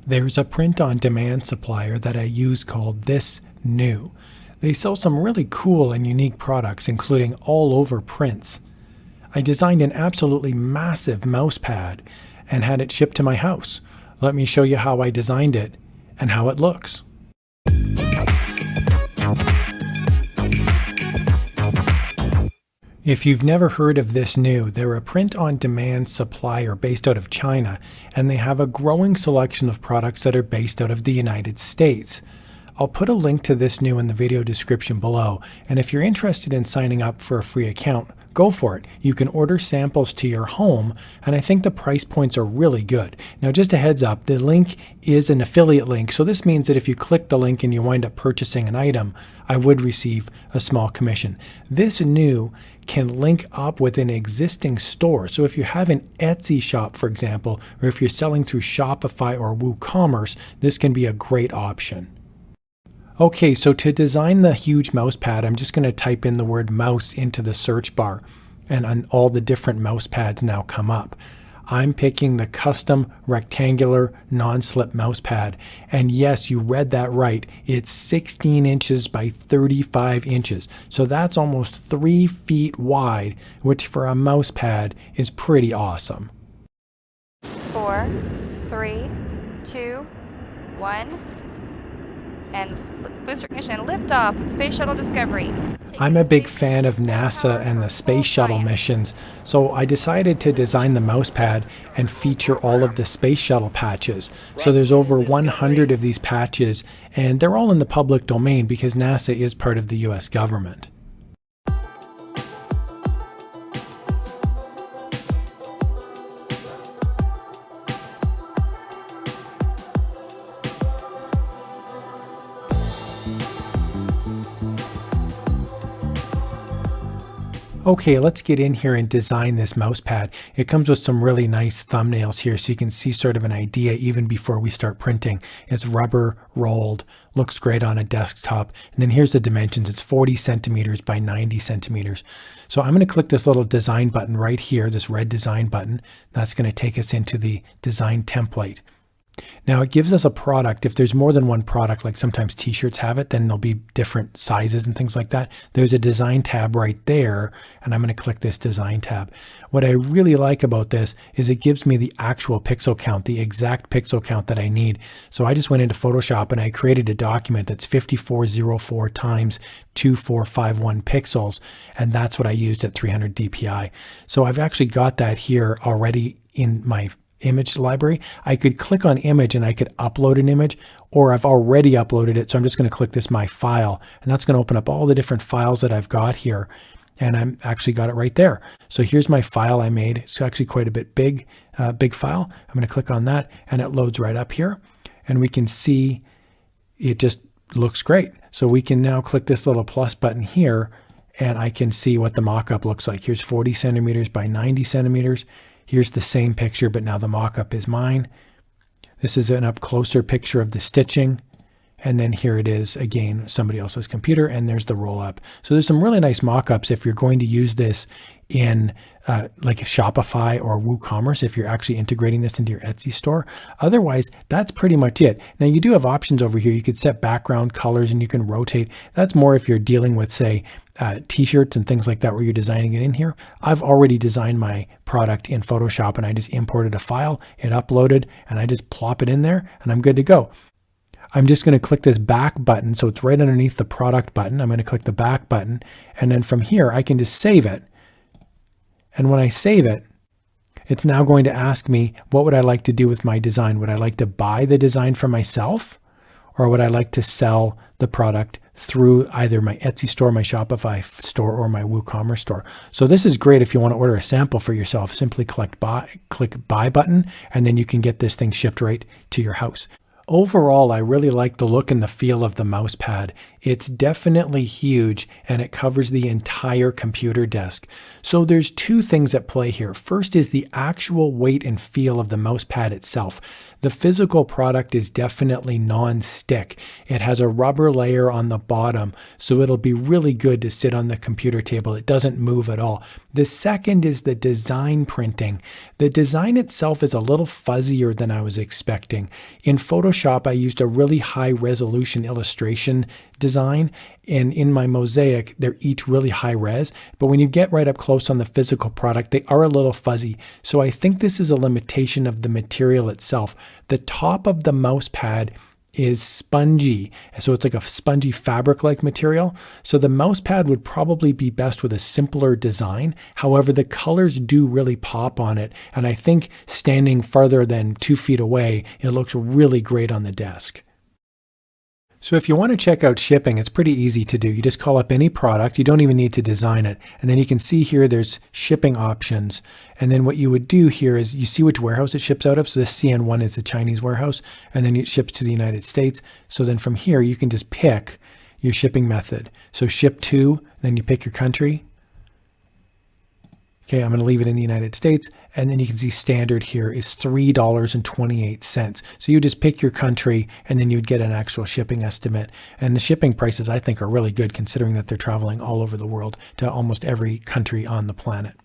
There's a print-on-demand supplier that I use called ThisNew. They sell some really cool and unique products, including all-over prints. I designed an absolutely massive mouse pad and had it shipped to my house. Let me show you how I designed it and how it looks. If you've never heard of ThisNew, they're a print-on-demand supplier based out of China, and they have a growing selection of products that are based out of the United States. I'll put a link to ThisNew in the video description below, and if you're interested in signing up for a free account, go for it. You can order samples to your home, and I think the price points are really good. Now, just a heads up, the link is an affiliate link, so this means that if you click the link and you wind up purchasing an item, I would receive a small commission. ThisNew can link up with an existing store. So if you have an Etsy shop, for example, or if you're selling through Shopify or WooCommerce, this can be a great option. Okay, so to design the huge mouse pad, I'm just going to type in the word mouse into the search bar, and all the different mouse pads now come up. I'm picking the custom rectangular non-slip mouse pad, and yes, you read that right. It's 16 inches by 35 inches, so that's almost 3 feet wide, which for a mouse pad is pretty awesome. 4, 3, 2, 1. And booster ignition, liftoff of Space Shuttle Discovery. I'm a big fan of NASA and the Space Shuttle missions, so I decided to design the mouse pad and feature all of the Space Shuttle patches. So there's over 100 of these patches, and they're all in the public domain because NASA is part of the US government. Okay, let's get in here and design this mouse pad. It comes with some really nice thumbnails here so you can see sort of an idea even before we start printing. It's rubber rolled, looks great on a desktop. And then here's the dimensions. It's 40 centimeters by 90 centimeters. So I'm going to click this little design button right here, this red design button. That's going to take us into the design template. Now it gives us a product. If there's more than one product, like sometimes t-shirts have it, then there'll be different sizes and things like that. There's a design tab right there, and I'm going to click this design tab. What I really like about this is it gives me the actual pixel count, the exact pixel count that I need. So I just went into Photoshop and I created a document that's 5404 times 2451 pixels, and that's what I used at 300 dpi. So I've actually got that here already in my image library. I could click on image and I could upload an image, or I've already uploaded it. So I'm just going to click this my file, and that's going to open up all the different files that I've got here. And I'm actually got it right there. So here's my file I made. It's actually quite a bit big file. I'm going to click on that and it loads right up here, and we can see it just looks great. So we can now click this little plus button here and I can see what the mock-up looks like. Here's 40 centimeters by 90 centimeters. Here's the same picture, but now the mock-up is mine. This is an up closer picture of the stitching. And then here it is again, somebody else's computer, and there's the roll up. So there's some really nice mock-ups if you're going to use this in like Shopify or WooCommerce, if you're actually integrating this into your Etsy store. Otherwise, that's pretty much it. Now you do have options over here. You could set background colors and you can rotate. That's more if you're dealing with, say, t-shirts and things like that where you're designing it in here. I've already designed my product in Photoshop and I just imported a file, it uploaded, and I just plop it in there and I'm good to go. I'm just going to click this back button, so it's right underneath the product button. I'm going to click the back button, and then from here I can just save it. And when I save it, it's now going to ask me, what would I like to do with my design? Would I like to buy the design for myself, or would I like to sell the product through either my Etsy store, my Shopify store, or my WooCommerce store? So this is great if you want to order a sample for yourself. Simply click buy button, and then you can get this thing shipped right to your house. Overall, I really like the look and the feel of the mouse pad. It's definitely huge, and it covers the entire computer desk. So there's two things at play here. First is the actual weight and feel of the mouse pad itself. The physical product is definitely non-stick. It has a rubber layer on the bottom, so it'll be really good to sit on the computer table. It doesn't move at all. The second is the design printing. The design itself is a little fuzzier than I was expecting. In Photoshop, I used a really high resolution illustration design, and in my Mosaic, they're each really high res, but when you get right up close on the physical product, they are a little fuzzy. So I think this is a limitation of the material itself. The top of the mouse pad is spongy, so it's like a spongy fabric-like material. So the mouse pad would probably be best with a simpler design. However, the colors do really pop on it, and I think standing farther than 2 feet away, it looks really great on the desk. So if you want to check out shipping, it's pretty easy to do. You just call up any product. You don't even need to design it. And then you can see here there's shipping options. And then what you would do here is you see which warehouse it ships out of. So this CN1 is the Chinese warehouse, and then it ships to the United States. So then from here, you can just pick your shipping method. So ship to, then you pick your country. Okay, I'm going to leave it in the United States, and then you can see standard here is $3.28. So you just pick your country, and then you'd get an actual shipping estimate. And the shipping prices, I think, are really good considering that they're traveling all over the world to almost every country on the planet.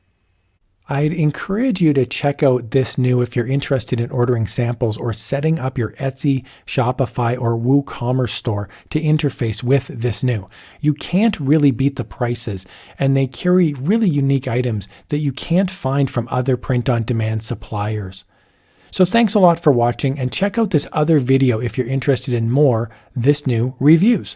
I'd encourage you to check out ThisNew if you're interested in ordering samples or setting up your Etsy, Shopify, or WooCommerce store to interface with ThisNew. You can't really beat the prices, and they carry really unique items that you can't find from other print-on-demand suppliers. So thanks a lot for watching, and check out this other video if you're interested in more ThisNew reviews.